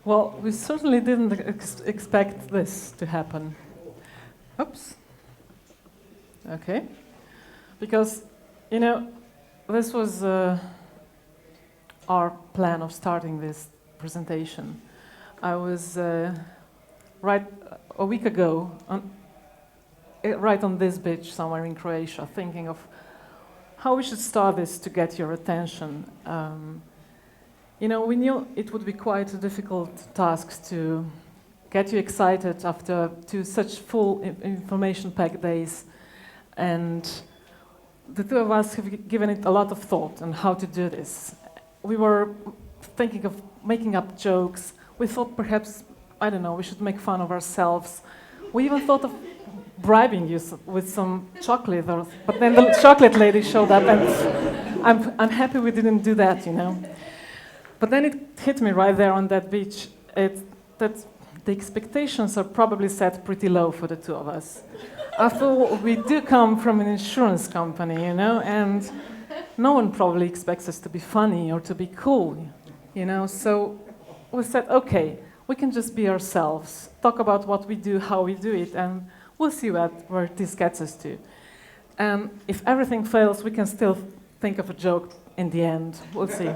Well, we certainly didn't expect this to happen. Oops. Okay. Because, this was our plan of starting this presentation. I was right a week ago, right on this beach somewhere in Croatia, thinking of how we should start this to get your attention. We knew it would be quite a difficult task to get you excited after 2 such full information-packed days, and the 2 of us have given it a lot of thought on how to do this. We were thinking of making up jokes. We thought perhaps, I don't know, we should make fun of ourselves. We even thought of bribing you with some chocolate, but then the chocolate lady showed up, and I'm happy we didn't do that, But then it hit me right there on that beach that the expectations are probably set pretty low for the 2 of us. After all, we do come from an insurance company, and no one probably expects us to be funny or to be cool, So we said, okay, we can just be ourselves, talk about what we do, how we do it, and we'll see where this gets us to. And if everything fails, we can still think of a joke in the end. We'll see.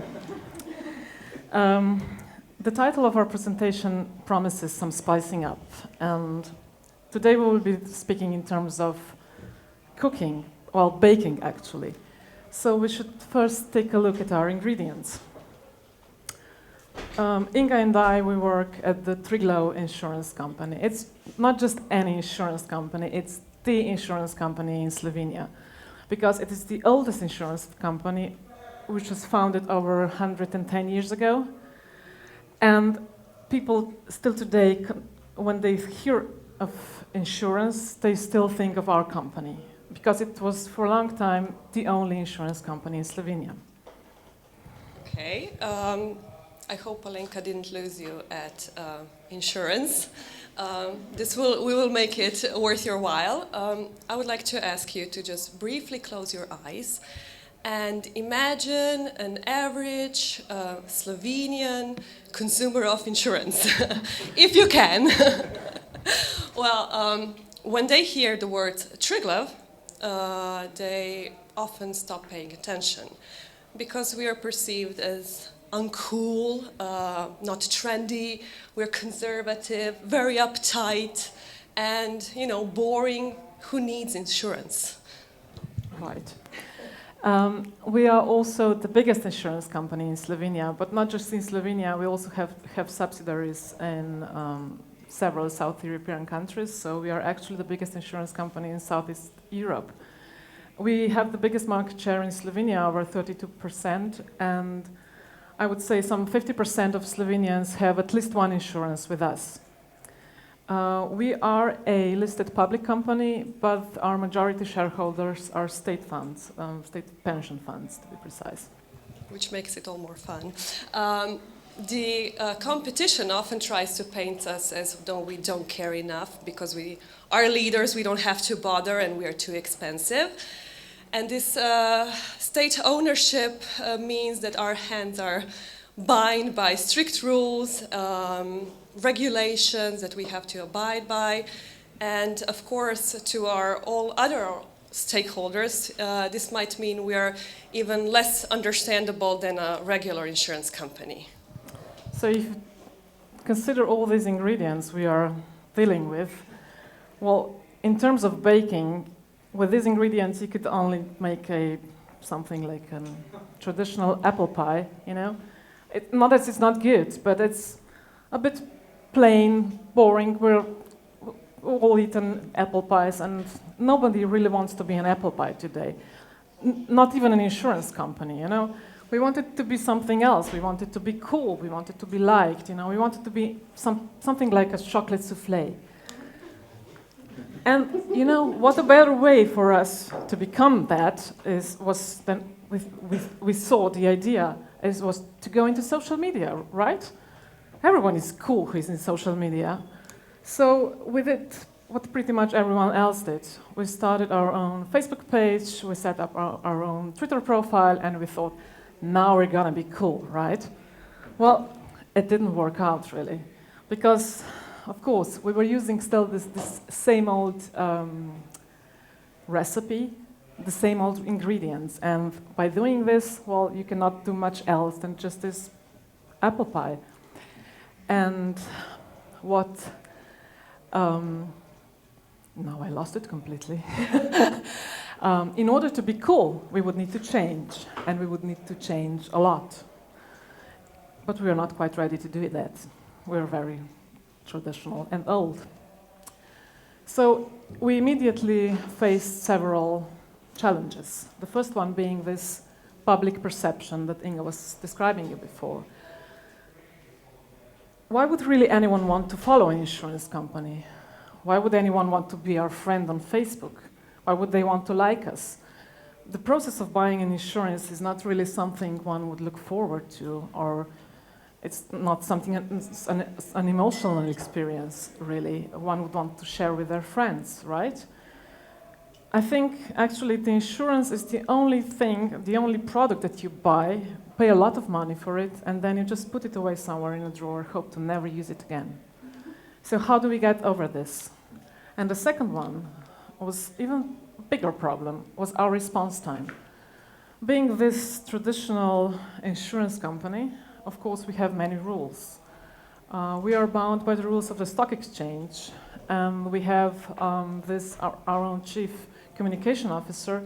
The title of our presentation promises some spicing up, and today we will be speaking in terms of cooking, well, baking actually. So we should first take a look at our ingredients. Inga and I, we work at the Triglav insurance company. It's not just any insurance company, it's the insurance company in Slovenia, because it is the oldest insurance company, which was founded over 110 years ago. And people still today, when they hear of insurance, they still think of our company, because it was for a long time the only insurance company in Slovenia. Okay, I hope Alenka didn't lose you at insurance. We will make it worth your while. I would like to ask you to just briefly close your eyes and imagine an average Slovenian consumer of insurance, if you can. Well, when they hear the word Triglav, they often stop paying attention, because we are perceived as uncool, not trendy, we're conservative, very uptight, and, boring. Who needs insurance? Right. We are also the biggest insurance company in Slovenia, but not just in Slovenia, we also have subsidiaries in several South European countries, so we are actually the biggest insurance company in Southeast Europe. We have the biggest market share in Slovenia, over 32%, and I would say some 50% of Slovenians have at least one insurance with us. We are a listed public company, but our majority shareholders are state funds, state pension funds to be precise. Which makes it all more fun. The competition often tries to paint us as though we don't care enough because we are leaders, we don't have to bother, and we are too expensive. And this state ownership means that our hands are bound by strict rules, regulations that we have to abide by, and of course to our all other stakeholders, this might mean we are even less understandable than a regular insurance company. So if you consider all these ingredients we are dealing with, well, in terms of baking, with these ingredients you could only make something like a traditional apple pie, Not that it's not good, but it's a bit plain, boring. We're all eaten apple pies, and nobody really wants to be an apple pie today. Not even an insurance company, We wanted to be something else. We wanted to be cool. We wanted to be liked, We wanted to be something like a chocolate soufflé. And, what a better way for us to become that was then we saw the idea was to go into social media, right? Everyone is cool who is in social media. So we did what pretty much everyone else did. We started our own Facebook page, we set up our own Twitter profile, and we thought, now we're gonna be cool, right? Well, it didn't work out really, because of course we were using still this same old recipe, the same old ingredients, and by doing this, well, you cannot do much else than just this apple pie. And what now I lost it completely. In order to be cool, we would need to change, and we would need to change a lot. But we are not quite ready to do that. We're very traditional and old. So we immediately faced several challenges. The first one being this public perception that Inga was describing you before. Why would really anyone want to follow an insurance company? Why would anyone want to be our friend on Facebook? Why would they want to like us? The process of buying an insurance is not really something one would look forward to, or it's not something, an emotional experience, really, one would want to share with their friends, right? I think actually the insurance is the only thing, the only product that you buy, pay a lot of money for it, and then you just put it away somewhere in a drawer, hope to never use it again. So how do we get over this? And the second one was even a bigger problem, was our response time. Being this traditional insurance company, of course we have many rules. We are bound by the rules of the stock exchange, and we have our own chief communication officer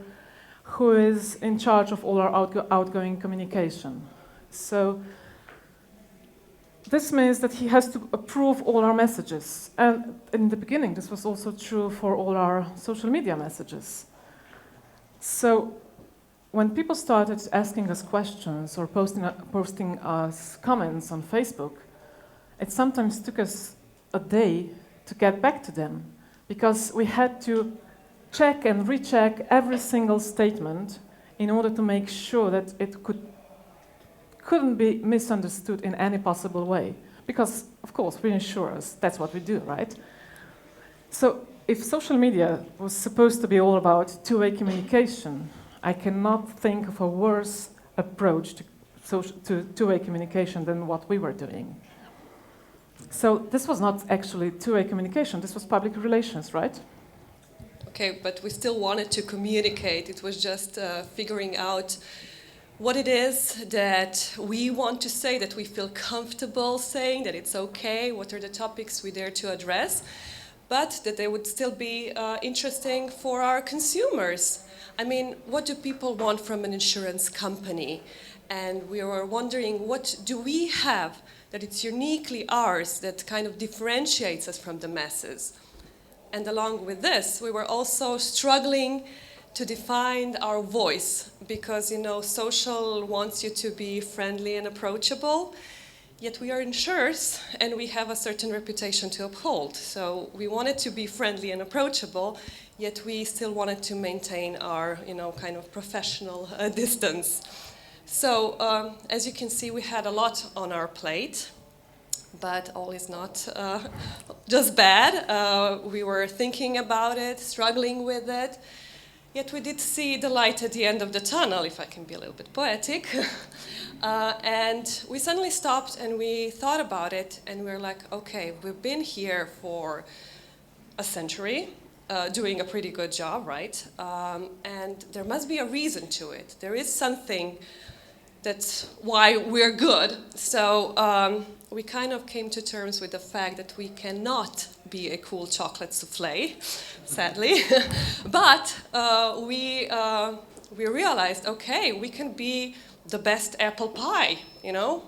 who is in charge of all our outgoing communication. So this means that he has to approve all our messages. And in the beginning, this was also true for all our social media messages. So when people started asking us questions or posting us comments on Facebook, it sometimes took us a day to get back to them, because we had to check and recheck every single statement in order to make sure that it couldn't be misunderstood in any possible way. Because, of course, we're insurers, that's what we do, right? So if social media was supposed to be all about two-way communication, I cannot think of a worse approach to two-way communication than what we were doing. So this was not actually two-way communication, this was public relations, right? Okay, but we still wanted to communicate. It was just figuring out what it is that we want to say, that we feel comfortable saying, that it's okay, what are the topics we dare to address, but that they would still be interesting for our consumers. I mean, what do people want from an insurance company? And we were wondering, what do we have that it's uniquely ours, that kind of differentiates us from the masses? And along with this, we were also struggling to define our voice, because, you know, social wants you to be friendly and approachable, yet we are insurers and we have a certain reputation to uphold. So we wanted to be friendly and approachable, yet we still wanted to maintain our, you know, kind of professional distance. So as you can see, we had a lot on our plate, but all is not just bad. We were thinking about it, struggling with it. Yet we did see the light at the end of the tunnel, if I can be a little bit poetic. And we suddenly stopped and we thought about it, and we were like, okay, we've been here for a century, doing a pretty good job, right? And there must be a reason to it. There is something that's why we're good. So we kind of came to terms with the fact that we cannot be a cool chocolate souffle, sadly. But we realized, okay, we can be the best apple pie, you know,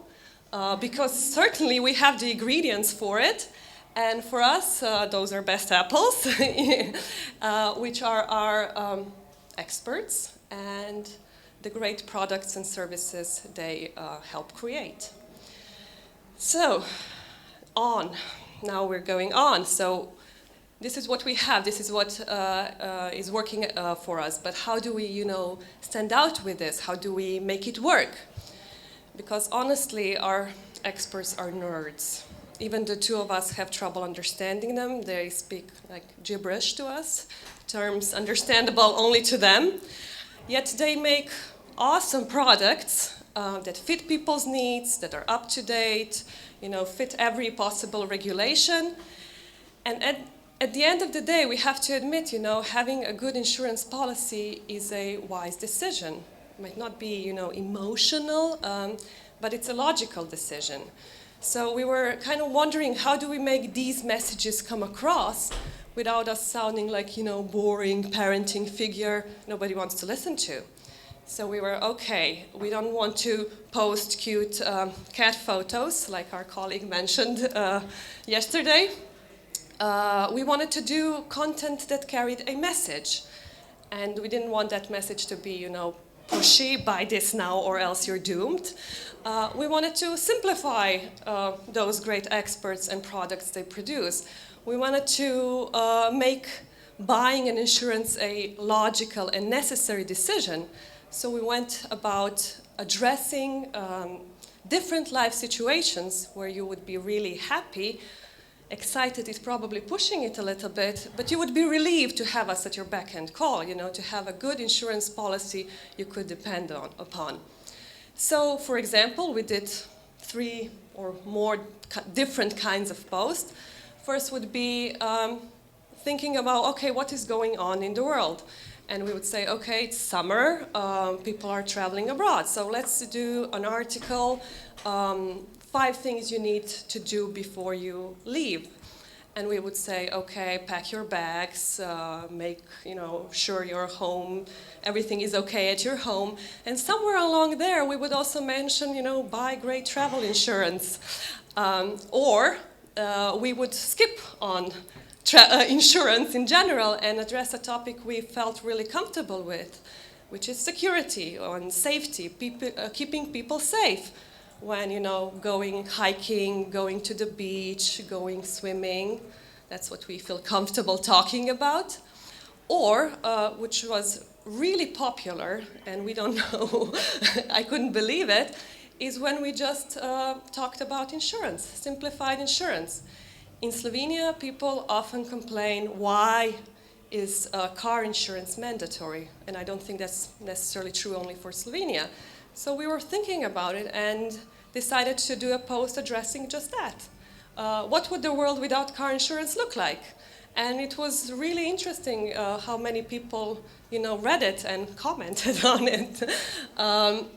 because certainly we have the ingredients for it. And for us, those are best apples, which are our experts and the great products and services they help create. So, now we're going on. So this is what we have, this is what is working for us, but how do we, you know, stand out with this? How do we make it work? Because honestly, our experts are nerds. Even the two of us have trouble understanding them. They speak like gibberish to us, terms understandable only to them. Yet they make awesome products that fit people's needs, that are up to date, fit every possible regulation. And at the end of the day, we have to admit, having a good insurance policy is a wise decision. It might not be, emotional, but it's a logical decision. So we were kind of wondering, how do we make these messages come across without us sounding like, boring parenting figure nobody wants to listen to? So we were, okay, we don't want to post cute cat photos, like our colleague mentioned yesterday. We wanted to do content that carried a message. And we didn't want that message to be, pushy, buy this now or else you're doomed. We wanted to simplify those great experts and products they produce. We wanted to make buying an insurance a logical and necessary decision. So we went about addressing different life situations where you would be really happy. Excited is probably pushing it a little bit, but you would be relieved to have us at your beck and call, to have a good insurance policy you could depend upon. So, for example, we did 3 or more different kinds of posts. First would be thinking about, okay, what is going on in the world? And we would say, okay, it's summer, people are traveling abroad, so let's do an article, 5 things you need to do before you leave. And we would say, okay, pack your bags, make sure you're home, everything is okay at your home. And somewhere along there, we would also mention, buy great travel insurance. Or we would skip on insurance in general and address a topic we felt really comfortable with, which is security and safety, keeping people safe when, going hiking, going to the beach, going swimming. That's what we feel comfortable talking about. Or, which was really popular, and we don't know, I couldn't believe it, is when we just talked about insurance, simplified insurance. In Slovenia, people often complain, why is car insurance mandatory? And I don't think that's necessarily true only for Slovenia. So we were thinking about it and decided to do a post addressing just that. What would the world without car insurance look like? And it was really interesting how many people, read it and commented on it.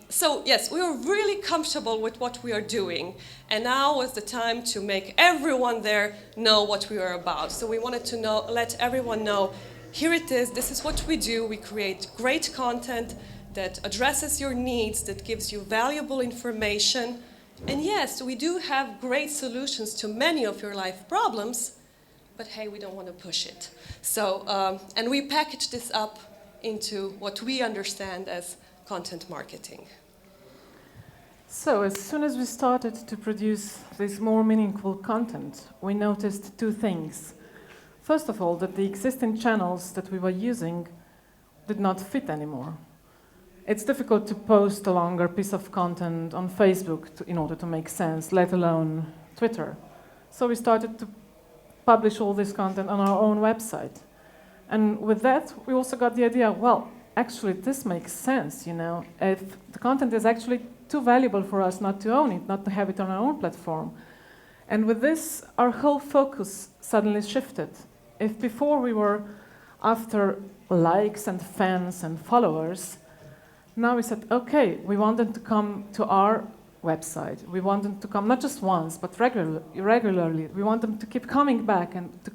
So yes, we were really comfortable with what we are doing. And now was the time to make everyone there know what we were about. So we wanted to let everyone know, here it is, this is what we do. We create great content that addresses your needs, that gives you valuable information. And yes, we do have great solutions to many of your life problems, but hey, we don't want to push it. So, and we package this up into what we understand as content marketing. So, as soon as we started to produce this more meaningful content, we noticed 2 things. First of all, that the existing channels that we were using did not fit anymore. It's difficult to post a longer piece of content on Facebook in order to make sense, let alone Twitter. So we started to publish all this content on our own website. And with that, we also got the idea, well, actually, this makes sense, If the content is actually too valuable for us not to own it, not to have it on our own platform. And with this, our whole focus suddenly shifted. If before we were after likes and fans and followers, now we said, okay, we want them to come to our website. We want them to come not just once, but regularly. We want them to keep coming back and to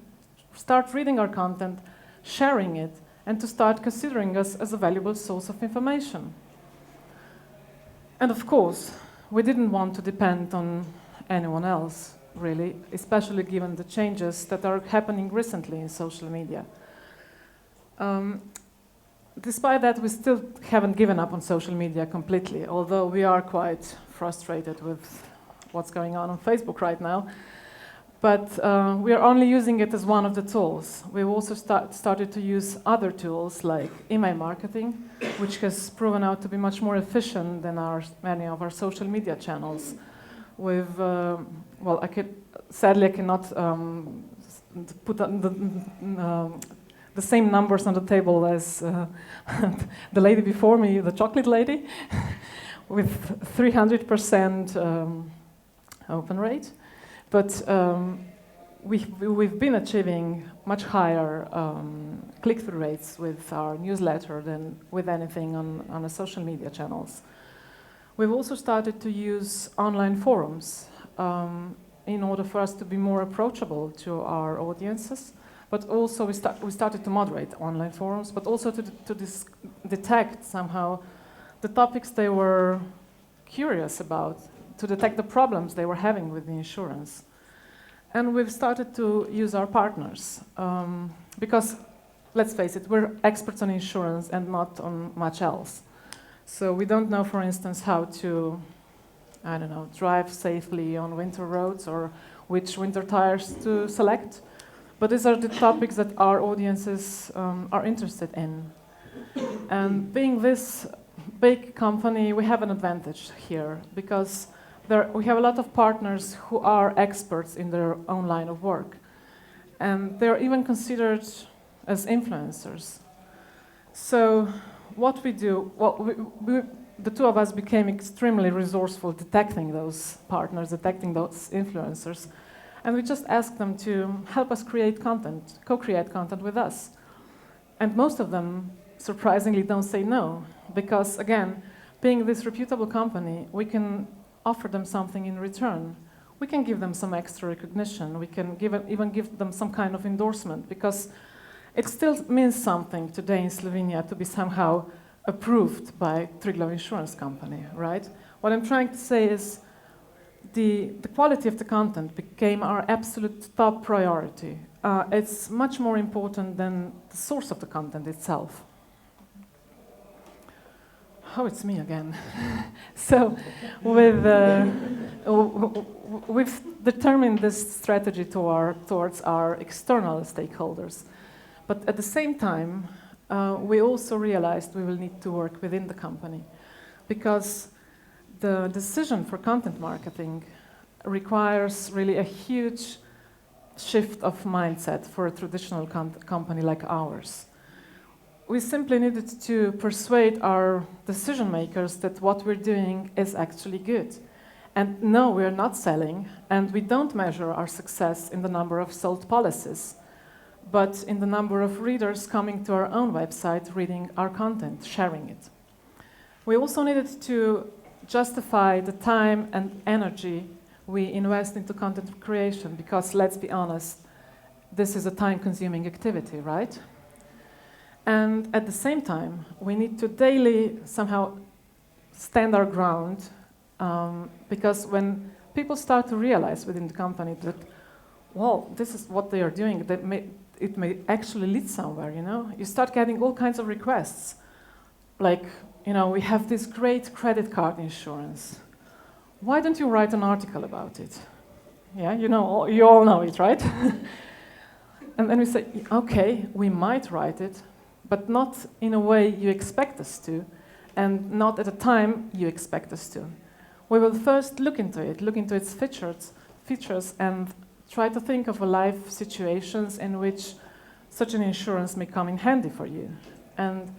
start reading our content, sharing it, and to start considering us as a valuable source of information. And of course, we didn't want to depend on anyone else, really, especially given the changes that are happening recently in social media. Despite that, we still haven't given up on social media completely, although we are quite frustrated with what's going on Facebook right now. But we are only using it as one of the tools. We've also started to use other tools like email marketing, which has proven out to be much more efficient than many of our social media channels. With, well, sadly I cannot put the same numbers on the table as the lady before me, the chocolate lady. with 300% open rate, but we've been achieving much higher click-through rates with our newsletter than with anything on the social media channels. We've also started to use online forums in order for us to be more approachable to our audiences, but also we started to moderate online forums, but also to detect somehow the topics they were curious about, to detect the problems they were having with the insurance. And we've started to use our partners because, let's face it, we're experts on insurance and not on much else. So we don't know, for instance, how to, I don't know, drive safely on winter roads or which winter tires to select. But these are the topics that our audiences are interested in. And being this big company, we have an advantage here because we have a lot of partners who are experts in their own line of work. And they're even considered as influencers. So what we do, well, the two of us became extremely resourceful detecting those partners, detecting those influencers. And we just asked them to help us create content, co-create content with us. And most of them, surprisingly, don't say no. Because, again, being this reputable company, we can offer them something in return. We can give them some extra recognition. We can even give them some kind of endorsement, because it still means something today in Slovenia to be somehow approved by Triglav Insurance Company, right? What I'm trying to say is the quality of the content became our absolute top priority. It's much more important than the source of the content itself. Oh, it's me again. So we've determined this strategy towards our external stakeholders. But at the same time, we also realized we will need to work within the company, because the decision for content marketing requires really a huge shift of mindset for a traditional company like ours. We simply needed to persuade our decision makers that what we're doing is actually good. And no, we're not selling, and we don't measure our success in the number of sold policies, but in the number of readers coming to our own website, reading our content, sharing it. We also needed to justify the time and energy we invest into content creation, because let's be honest, this is a time-consuming activity, right? And at the same time, we need to daily somehow stand our ground, because when people start to realize within the company that, well, this is what they are doing, it may actually lead somewhere, you know? You start getting all kinds of requests, like, you know, we have this great credit card insurance. Why don't you write an article about it? Yeah, you know, you all know it, right? And then we say, okay, we might write it, but not in a way you expect us to, and not at a time you expect us to. We will first look into its features, and try to think of life situations in which such an insurance may come in handy for you. And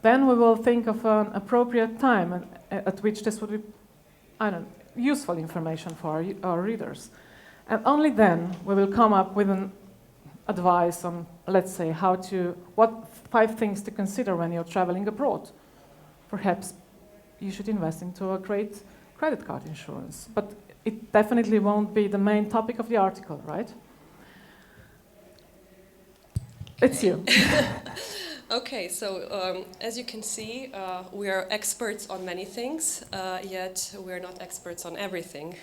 then we will think of an appropriate time at which this would be, useful information for our readers. And only then we will come up with an advice on, let's say, what 5 things to consider when you're traveling abroad. Perhaps you should invest into a great credit card insurance, but it definitely won't be the main topic of the article, right? Okay. It's you. Okay, so as you can see, we are experts on many things, yet we're not experts on everything.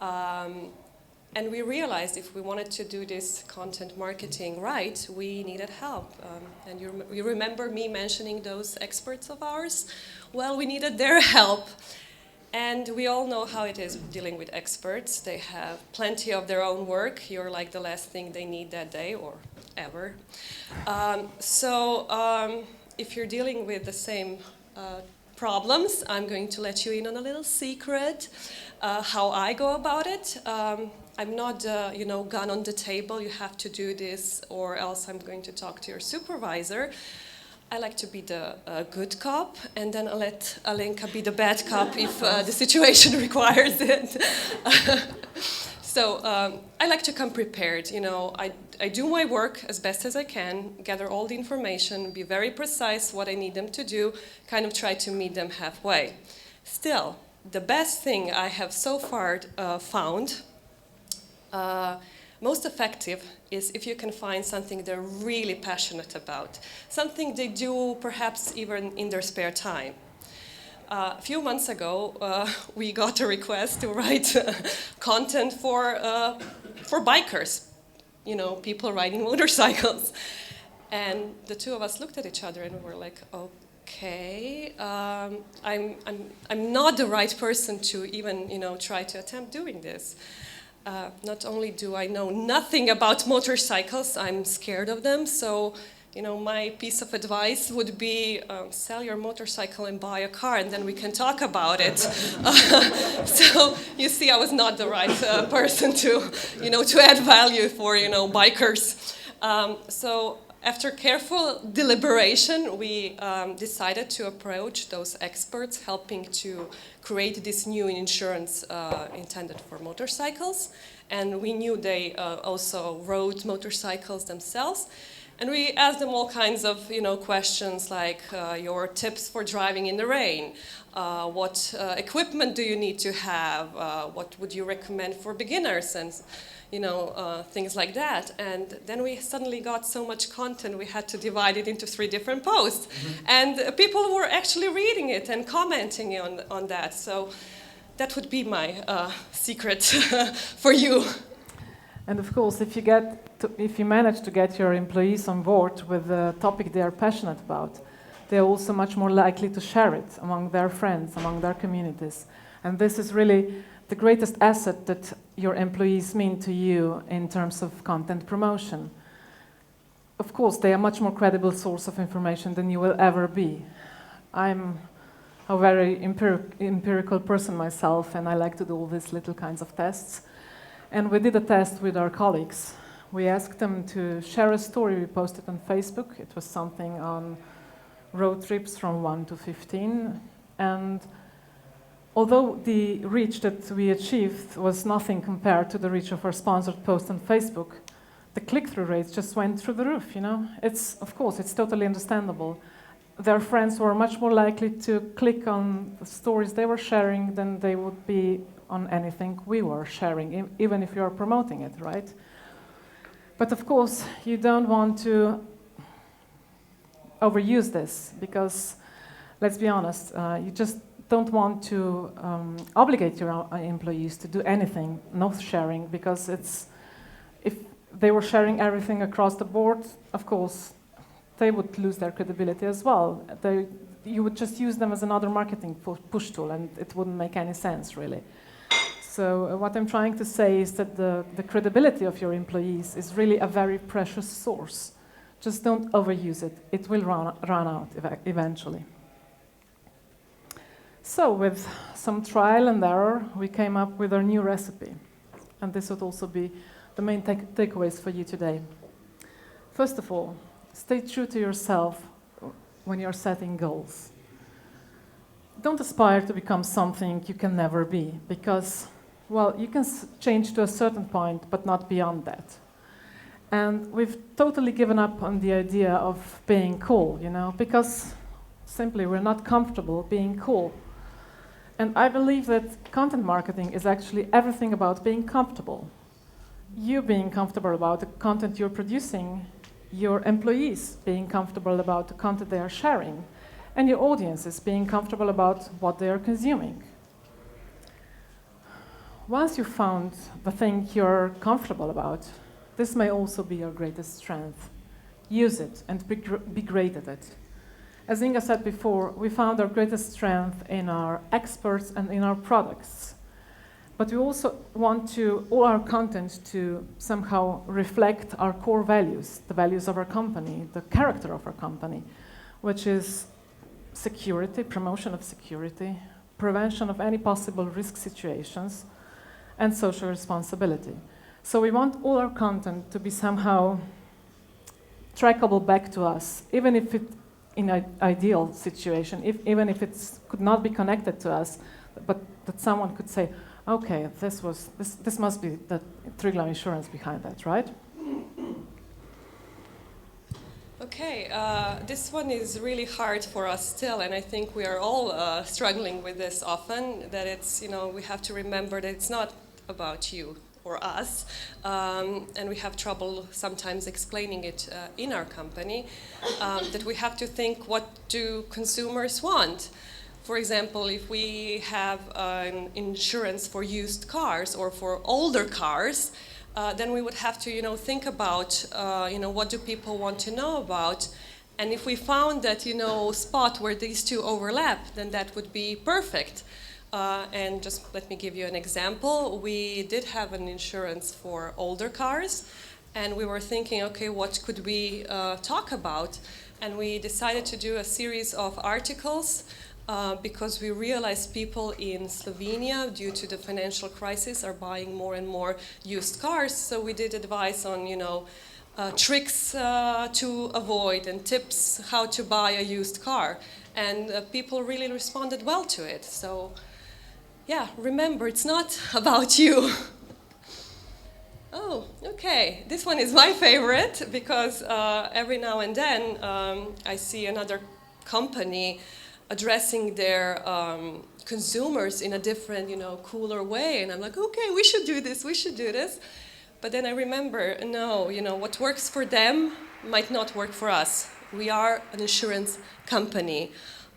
And we realized if we wanted to do this content marketing right, we needed help. And you remember me mentioning those experts of ours? Well, we needed their help. And we all know how it is dealing with experts. They have plenty of their own work. You're like the last thing they need that day or ever. So if you're dealing with the same problems, I'm going to let you in on a little secret, how I go about it. I'm not, gun on the table, you have to do this, or else I'm going to talk to your supervisor. I like to be the good cop, and then I'll let Alenka be the bad cop if the situation requires it. So I like to come prepared. You know, I do my work as best as I can, gather all the information, be very precise what I need them to do, kind of try to meet them halfway. Still, the best thing I have so far found, most effective, is if you can find something they're really passionate about, something they do perhaps even in their spare time. A few months ago, we got a request to write content for bikers, you know, people riding motorcycles. And the two of us looked at each other and we were like, okay, I'm not the right person to even, you know, try to attempt doing this. Not only do I know nothing about motorcycles, I'm scared of them, so you know, my piece of advice would be sell your motorcycle and buy a car, and then we can talk about it. So you see, I was not the right person to, you know, to add value for, you know, bikers. So after careful deliberation, we decided to approach those experts helping to create this new insurance intended for motorcycles. And we knew they also rode motorcycles themselves. And we asked them all kinds of, you know, questions like your tips for driving in the rain, what equipment do you need to have, what would you recommend for beginners, and you know, things like that. And then we suddenly got so much content we had to divide it into 3 different posts. And people were actually reading it and commenting on that. So that would be my secret for you. And of course, if you manage to get your employees on board with the topic they are passionate about, they're also much more likely to share it among their friends, among their communities. And this is really the greatest asset that your employees mean to you in terms of content promotion. Of course, they are a much more credible source of information than you will ever be. I'm a very empirical person myself, and I like to do all these little kinds of tests. And we did a test with our colleagues. We asked them to share a story we posted on Facebook. It was something on road trips from 1 to 15. And although the reach that we achieved was nothing compared to the reach of our sponsored post on Facebook, the click-through rates just went through the roof, you know? Of course, it's totally understandable. Their friends were much more likely to click on the stories they were sharing than they would be on anything we were sharing, even if you're promoting it, right? But of course, you don't want to overuse this because, let's be honest, you just don't want to obligate your employees to do anything, no sharing, because if they were sharing everything across the board, of course, they would lose their credibility as well. You would just use them as another marketing push tool, and it wouldn't make any sense, really. So what I'm trying to say is that the credibility of your employees is really a very precious source. Just don't overuse it. It will run out eventually. So with some trial and error, we came up with our new recipe. And this would also be the main takeaways for you today. First of all, stay true to yourself when you're setting goals. Don't aspire to become something you can never be, because, well, you can change to a certain point, but not beyond that. And we've totally given up on the idea of being cool, you know, because simply we're not comfortable being cool. And I believe that content marketing is actually everything about being comfortable. You being comfortable about the content you're producing, your employees being comfortable about the content they are sharing, and your audiences being comfortable about what they are consuming. Once you've found the thing you're comfortable about, this may also be your greatest strength. Use it and be great at it. As Inga said before, we found our greatest strength in our experts and in our products. But we also want all our content to somehow reflect our core values, the values of our company, the character of our company, which is security, promotion of security, prevention of any possible risk situations, and social responsibility. So we want all our content to be somehow trackable back to us, even if in an ideal situation, even if it could not be connected to us, but that someone could say, okay, this must be the Triglav insurance behind that, right? Okay, this one is really hard for us still, and I think we are all struggling with this often, that it's, we have to remember that it's not about you or us, and we have trouble sometimes explaining it in our company, that we have to think, what do consumers want? For example, if we have an insurance for used cars or for older cars, then we would have to, think about, what do people want to know about? And if we found that, spot where these two overlap, then that would be perfect. And just let me give you an example. We did have an insurance for older cars, and we were thinking, okay, what could we talk about? And we decided to do a series of articles because we realized people in Slovenia, due to the financial crisis, are buying more and more used cars. So we did advice on, tricks to avoid and tips how to buy a used car. And people really responded well to it. So, yeah, remember, it's not about you. Oh, okay. This one is my favorite because every now and then I see another company addressing their consumers in a different, cooler way. And I'm like, okay, we should do this, we should do this. But then I remember, no, what works for them might not work for us. We are an insurance company.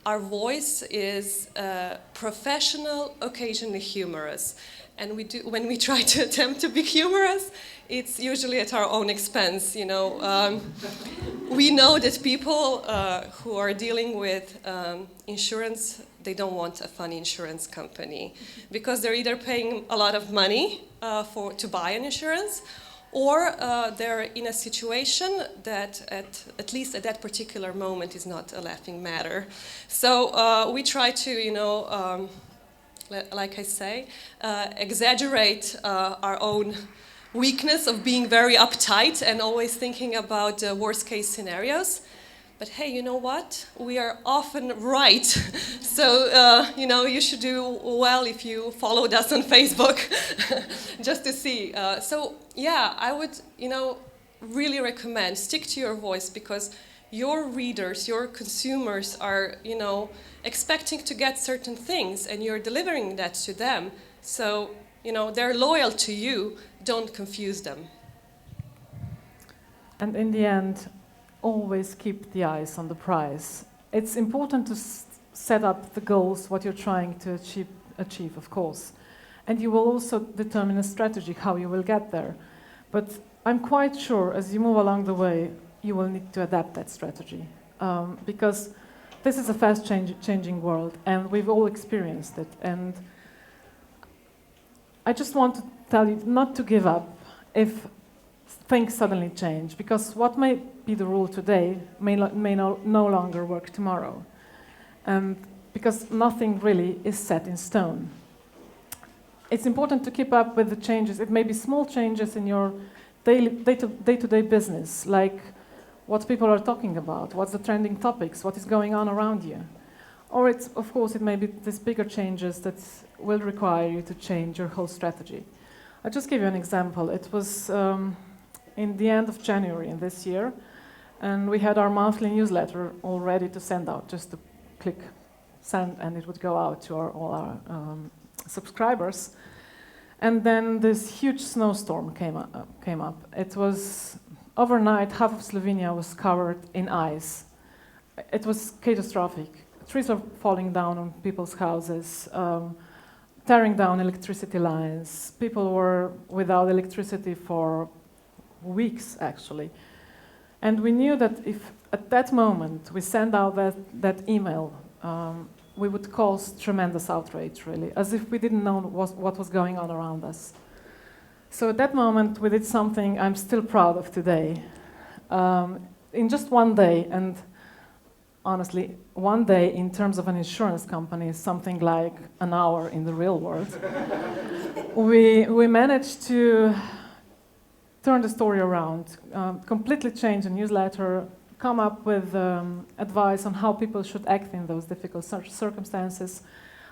Our voice is professional, occasionally humorous. And when we try to attempt to be humorous, it's usually at our own expense. We know that people who are dealing with insurance, they don't want a funny insurance company because they're either paying a lot of money to buy an insurance, or they're in a situation that at least at that particular moment is not a laughing matter. So we try to, like I say, exaggerate our own weakness of being very uptight and always thinking about the worst case scenarios. But hey, you know what? We are often right. So, you should do well if you followed us on Facebook just to see. So, yeah, I would, really recommend stick to your voice because your readers, your consumers are, expecting to get certain things and you're delivering that to them. So, they're loyal to you. Don't confuse them. And in the end, always keep the eyes on the prize. It's important to set up the goals, what you're trying to achieve, of course. And you will also determine a strategy, how you will get there. But I'm quite sure as you move along the way, you will need to adapt that strategy. Because this is a fast changing world, and we've all experienced it. And I just want to tell you not to give up if things suddenly change, because what may be the rule today may no longer work tomorrow. Because nothing really is set in stone. It's important to keep up with the changes. It may be small changes in your day-to-day business, like what people are talking about, what's the trending topics, what is going on around you. Or of course, it may be these bigger changes that will require you to change your whole strategy. I'll just give you an example. It was in the end of January in this year, and we had our monthly newsletter all ready to send out, just to click send, and it would go out to all our subscribers. And then this huge snowstorm came up. It was overnight, half of Slovenia was covered in ice. It was catastrophic. Trees are falling down on people's houses, tearing down electricity lines. People were without electricity for weeks, actually. And we knew that if at that moment we send out that email, we would cause tremendous outrage, really, as if we didn't know what was going on around us. So at that moment, we did something I'm still proud of today. In just one day, and honestly, one day in terms of an insurance company is something like an hour in the real world. we managed to turn the story around, completely change the newsletter, come up with advice on how people should act in those difficult circumstances,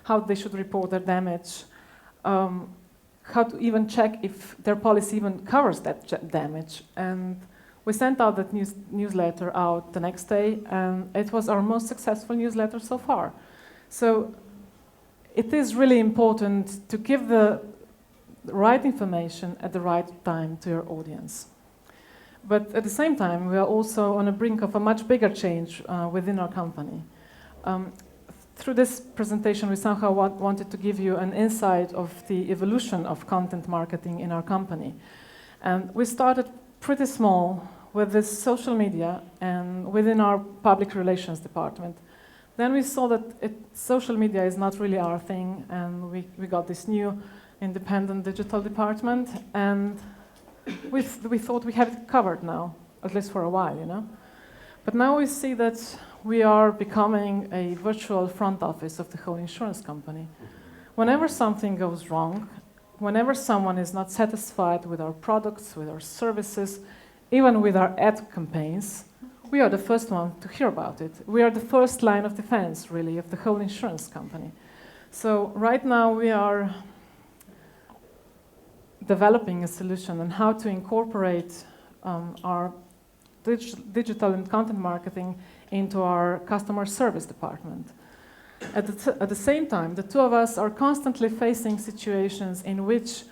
how they should report their damage, how to even check if their policy even covers that damage. And we sent out that newsletter out the next day, and it was our most successful newsletter so far. So it is really important to give the right information at the right time to your audience. But at the same time, we are also on the brink of a much bigger change within our company. Through this presentation, we somehow wanted to give you an insight of the evolution of content marketing in our company. And we started pretty small with this social media and within our public relations department. Then we saw that social media is not really our thing, and we got this new independent digital department, and we thought we have it covered now, at least for a while, you know. But now we see that we are becoming a virtual front office of the whole insurance company. Whenever something goes wrong, whenever someone is not satisfied with our products, with our services, even with our ad campaigns, we are the first one to hear about it. We are the first line of defense, really, of the whole insurance company. So right now we are developing a solution on how to incorporate our digital and content marketing into our customer service department. At the same time, the two of us are constantly facing situations in which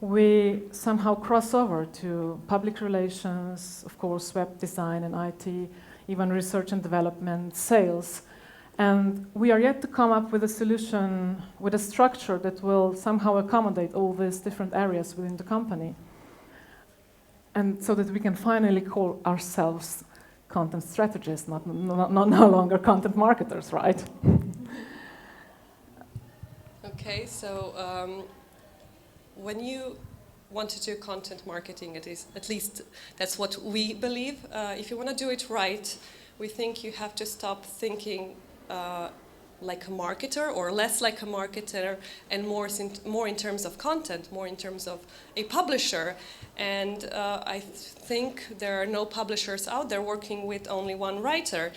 we somehow cross over to public relations, of course, web design and IT, even research and development, sales. And we are yet to come up with a solution, with a structure that will somehow accommodate all these different areas within the company. And so that we can finally call ourselves content strategists, no longer content marketers, right? Okay, so when you want to do content marketing, at least that's what we believe. If you want to do it right, we think you have to stop thinking like a marketer or less like a marketer and more in terms of content, more in terms of a publisher. And I think there are no publishers out there working with only one writer.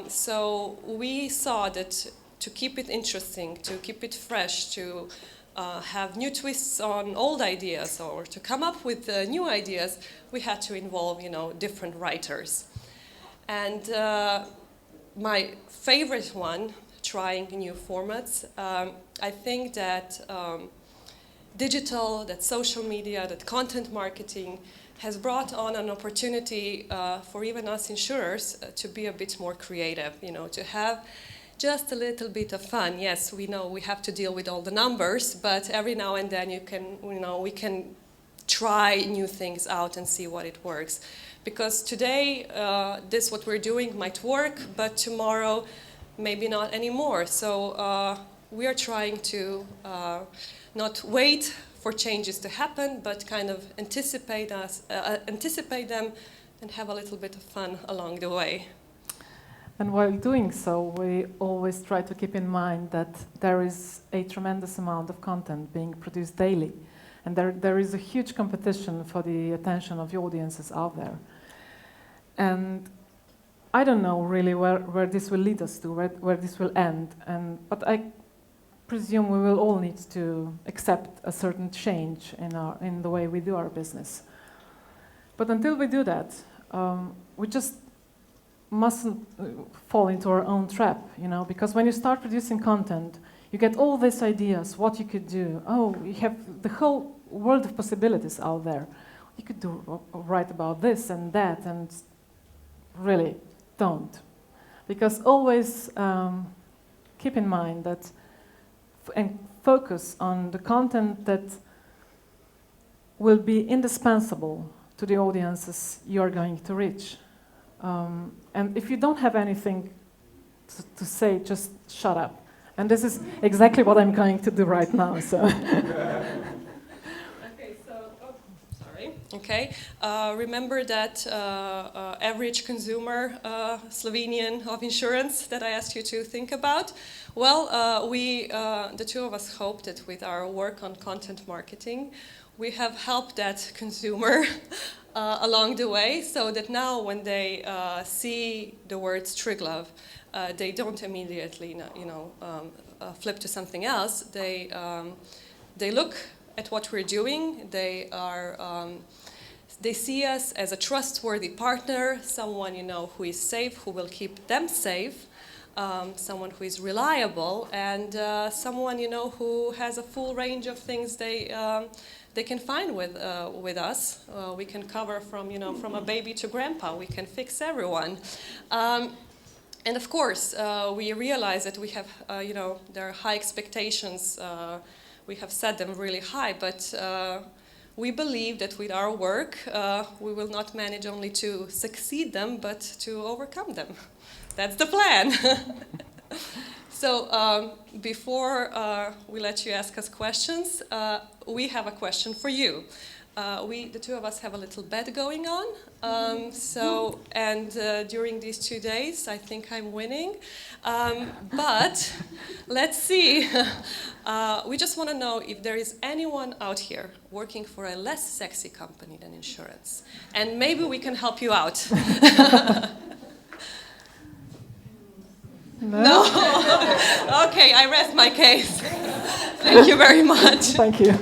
So we saw that to keep it interesting, to keep it fresh, to have new twists on old ideas or to come up with new ideas, we had to involve, different writers. And my favorite one, trying new formats, I think that digital, that social media, that content marketing has brought on an opportunity for even us insurers to be a bit more creative, to have just a little bit of fun. Yes, we know we have to deal with all the numbers, but every now and then we can try new things out and see what it works. Because today, this what we're doing might work, but tomorrow, maybe not anymore. So we are trying to not wait for changes to happen, but kind of anticipate them and have a little bit of fun along the way. And while doing so, we always try to keep in mind that there is a tremendous amount of content being produced daily. And there is a huge competition for the attention of the audiences out there. And I don't know really where this will lead us to, where this will end. But I presume we will all need to accept a certain change in the way we do our business. But until we do that, we just mustn't fall into our own trap, because when you start producing content, you get all these ideas, what you could do. Oh, you have the whole world of possibilities out there. You could write about this and that, and really don't. Because always keep in mind that and focus on the content that will be indispensable to the audiences you are going to reach. And if you don't have anything to say, just shut up. And this is exactly what I'm going to do right now. So. Okay, remember that average consumer Slovenian of insurance that I asked you to think about? Well, we, the two of us, hope that with our work on content marketing, we have helped that consumer along the way, so that now when they see the words Triglav, they don't immediately, flip to something else. They look at what we're doing. They see us as a trustworthy partner, someone who is safe, who will keep them safe, someone who is reliable, and someone who has a full range of things they can find with us. We can cover from a baby to grandpa. We can fix everyone. And of course, we realize that we have, there are high expectations. We have set them really high, but we believe that with our work, we will not manage only to succeed them, but to overcome them. That's the plan. So before we let you ask us questions, we have a question for you. The two of us have a little bet going on. During these 2 days, I think I'm winning. But let's see. We just want to know if there is anyone out here working for a less sexy company than insurance. And maybe we can help you out. No? Okay, I rest my case. Thank you very much. Thank you.